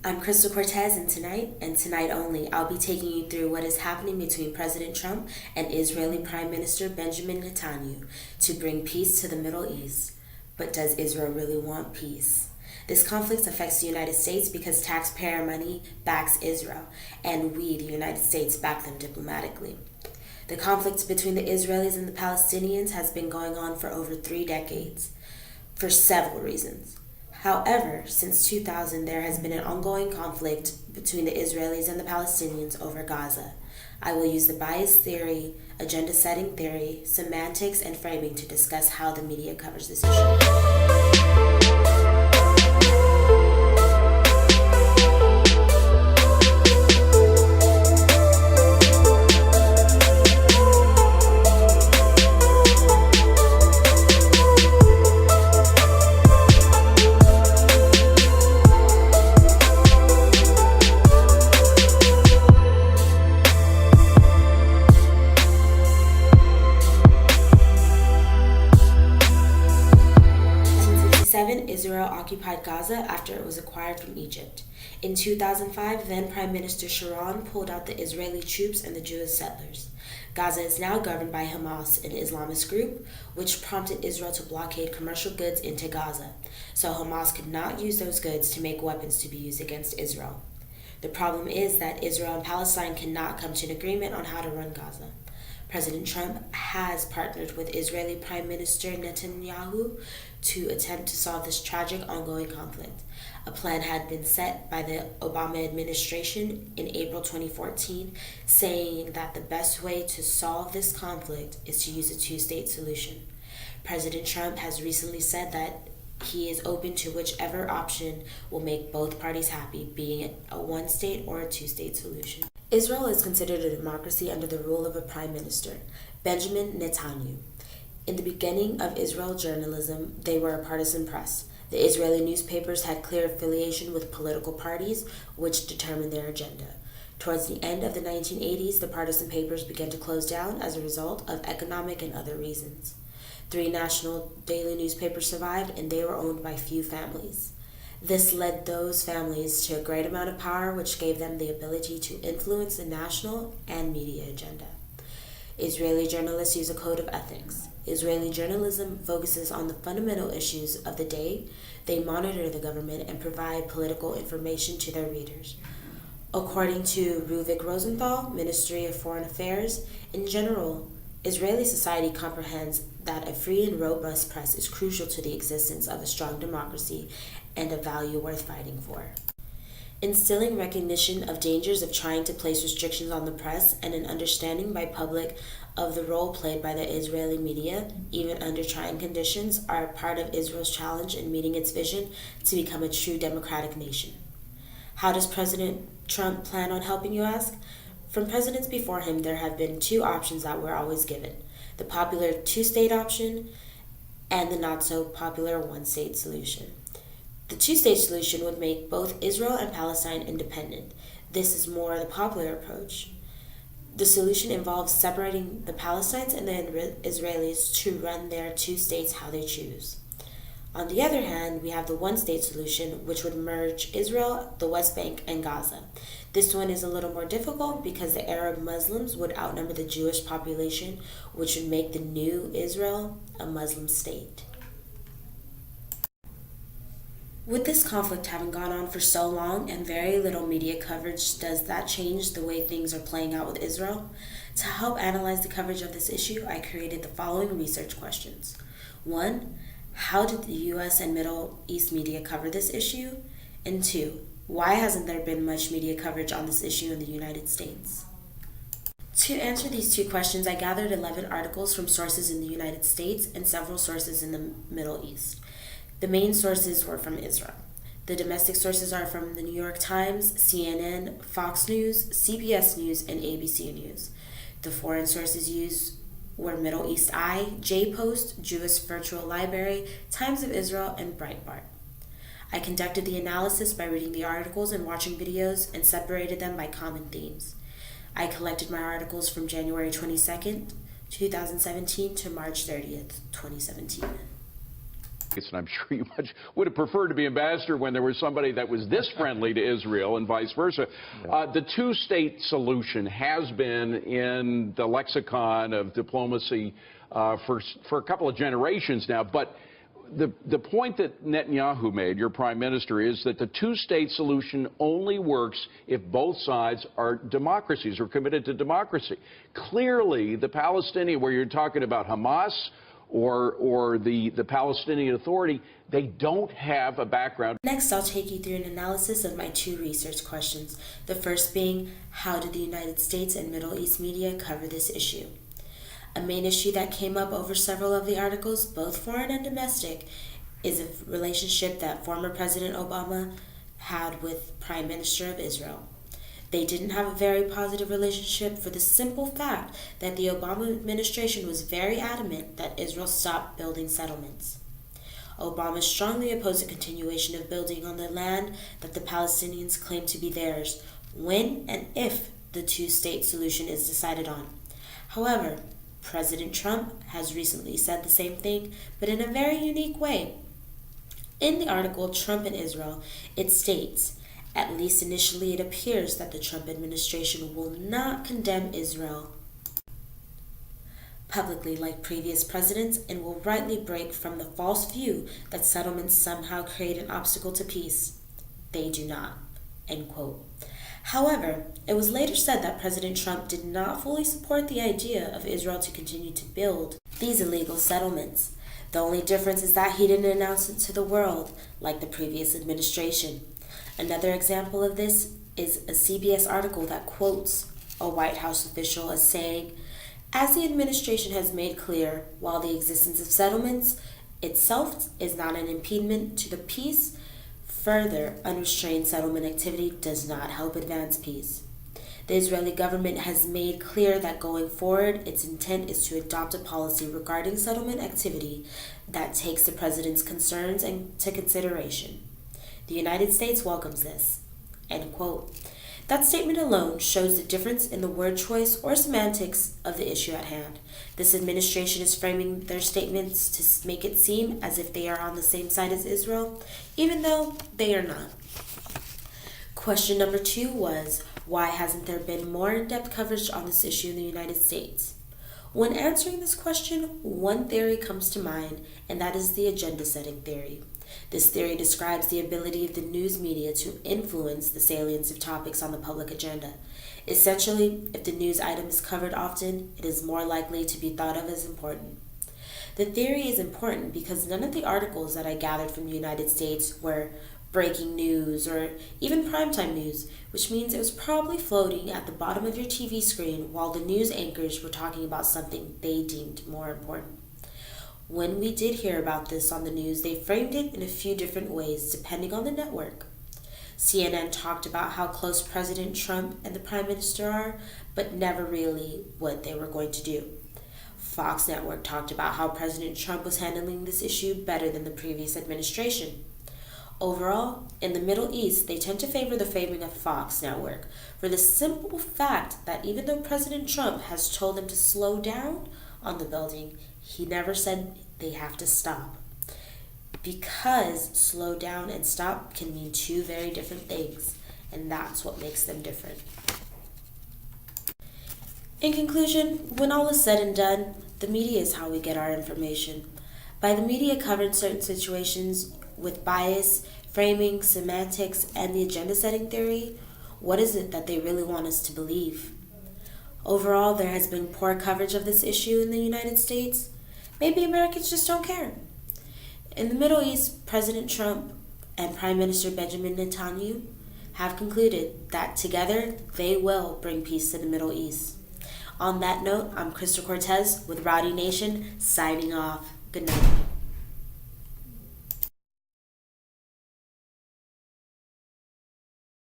I'm Crystal Cortez, and tonight only, I'll be taking you through what is happening between President Trump and Israeli Prime Minister Benjamin Netanyahu to bring peace to the Middle East. But does Israel really want peace? This conflict affects the United States because taxpayer money backs Israel, and we, the United States, back them diplomatically. The conflict between the Israelis and the Palestinians has been going on for over 3 decades, for several reasons. However, since 2000, there has been an ongoing conflict between the Israelis and the Palestinians over Gaza. I will use the bias theory, agenda setting theory, semantics, and framing to discuss how the media covers this issue. 1967, Israel occupied Gaza after it was acquired from Egypt. In 2005, then Prime Minister Sharon pulled out the Israeli troops and the Jewish settlers. Gaza is now governed by Hamas, an Islamist group, which prompted Israel to blockade commercial goods into Gaza, so Hamas could not use those goods to make weapons to be used against Israel. The problem is that Israel and Palestine cannot come to an agreement on how to run Gaza. President Trump has partnered with Israeli Prime Minister Netanyahu to attempt to solve this tragic ongoing conflict. A plan had been set by the Obama administration in April 2014, saying that the best way to solve this conflict is to use a two-state solution. President Trump has recently said that he is open to whichever option will make both parties happy, being it a one-state or a two-state solution. Israel is considered a democracy under the rule of a prime minister, Benjamin Netanyahu. In the beginning of Israel journalism, they were a partisan press. The Israeli newspapers had clear affiliation with political parties, which determined their agenda. Towards the end of the 1980s, the partisan papers began to close down as a result of economic and other reasons. 3 national daily newspapers survived, and they were owned by few families. This led those families to a great amount of power, which gave them the ability to influence the national and media agenda. Israeli journalists use a code of ethics. Israeli journalism focuses on the fundamental issues of the day. They monitor the government and provide political information to their readers. According to Ruvik Rosenthal, Ministry of Foreign Affairs, in general, Israeli society comprehends that a free and robust press is crucial to the existence of a strong democracy and a value worth fighting for. Instilling recognition of dangers of trying to place restrictions on the press and an understanding by public of the role played by the Israeli media, even under trying conditions, are a part of Israel's challenge in meeting its vision to become a true democratic nation. How does President Trump plan on helping, you ask? From presidents before him, there have been 2 options that were always given: the popular two-state option and the not-so-popular one-state solution. The two-state solution would make both Israel and Palestine independent. This is more the popular approach. The solution involves separating the Palestinians and the Israelis to run their 2 states how they choose. On the other hand, we have the one-state solution, which would merge Israel, the West Bank, and Gaza. This one is a little more difficult because the Arab Muslims would outnumber the Jewish population, which would make the new Israel a Muslim state. With this conflict having gone on for so long and very little media coverage, does that change the way things are playing out with Israel? To help analyze the coverage of this issue, I created the following research questions. 1. How did the U.S. and Middle East media cover this issue? And 2. Why hasn't there been much media coverage on this issue in the United States? To answer these 2 questions, I gathered 11 articles from sources in the United States and several sources in the Middle East. The main sources were from Israel. The domestic sources are from the New York Times, CNN, Fox News, CBS News, and ABC News. The foreign sources used were Middle East Eye, J-Post, Jewish Virtual Library, Times of Israel, and Breitbart. I conducted the analysis by reading the articles and watching videos and separated them by common themes. I collected my articles from January 22nd, 2017 to March 30th, 2017. And I'm sure you much would have preferred to be ambassador when there was somebody that was this friendly to Israel and vice versa. The two-state solution has been in the lexicon of diplomacy for a couple of generations now, but the point that Netanyahu made, your prime minister, is that the two-state solution only works if both sides are democracies or committed to democracy. Clearly, the Palestinian, where you're talking about Hamas or the Palestinian Authority, they don't have a background. Next, I'll take you through an analysis of my two research questions. The first being, how did the United States and Middle East media cover this issue? A main issue that came up over several of the articles, both foreign and domestic, is a relationship that former President Obama had with Prime Minister of Israel. They didn't have a very positive relationship for the simple fact that the Obama administration was very adamant that Israel stop building settlements. Obama strongly opposed a continuation of building on the land that the Palestinians claim to be theirs, when and if the two-state solution is decided on. However, President Trump has recently said the same thing, but in a very unique way. In the article, Trump and Israel, it states, at least initially it appears that the Trump administration will not condemn Israel publicly like previous presidents and will rightly break from the false view that settlements somehow create an obstacle to peace. They do not. End quote. However, it was later said that President Trump did not fully support the idea of Israel to continue to build these illegal settlements. The only difference is that he didn't announce it to the world like the previous administration. Another example of this is a CBS article that quotes a White House official as saying, as the administration has made clear, while the existence of settlements itself is not an impediment to the peace, further unrestrained settlement activity does not help advance peace. The Israeli government has made clear that going forward, its intent is to adopt a policy regarding settlement activity that takes the president's concerns into consideration. The United States welcomes this. End quote. That statement alone shows the difference in the word choice or semantics of the issue at hand. This administration is framing their statements to make it seem as if they are on the same side as Israel, even though they are not. Question number 2 was, why hasn't there been more in-depth coverage on this issue in the United States? When answering this question, one theory comes to mind, and that is the agenda-setting theory. This theory describes the ability of the news media to influence the salience of topics on the public agenda. Essentially, if the news item is covered often, it is more likely to be thought of as important. The theory is important because none of the articles that I gathered from the United States were breaking news or even primetime news, which means it was probably floating at the bottom of your TV screen while the news anchors were talking about something they deemed more important. When we did hear about this on the news, they framed it in a few different ways depending on the network. CNN talked about how close President Trump and the Prime Minister are, but never really what they were going to do. Fox Network talked about how President Trump was handling this issue better than the previous administration. Overall, in the Middle East, they tend to favor the framing of Fox Network for the simple fact that even though President Trump has told them to slow down on the building, he never said they have to stop. Because slow down and stop can mean two very different things, and that's what makes them different. In conclusion, when all is said and done, the media is how we get our information. By the media covering certain situations with bias, framing, semantics, and the agenda-setting theory, what is it that they really want us to believe? Overall, there has been poor coverage of this issue in the United States. Maybe Americans just don't care. In the Middle East, President Trump and Prime Minister Benjamin Netanyahu have concluded that together they will bring peace to the Middle East. On that note, I'm Crystal Cortez with Rowdy Nation, signing off. Good night.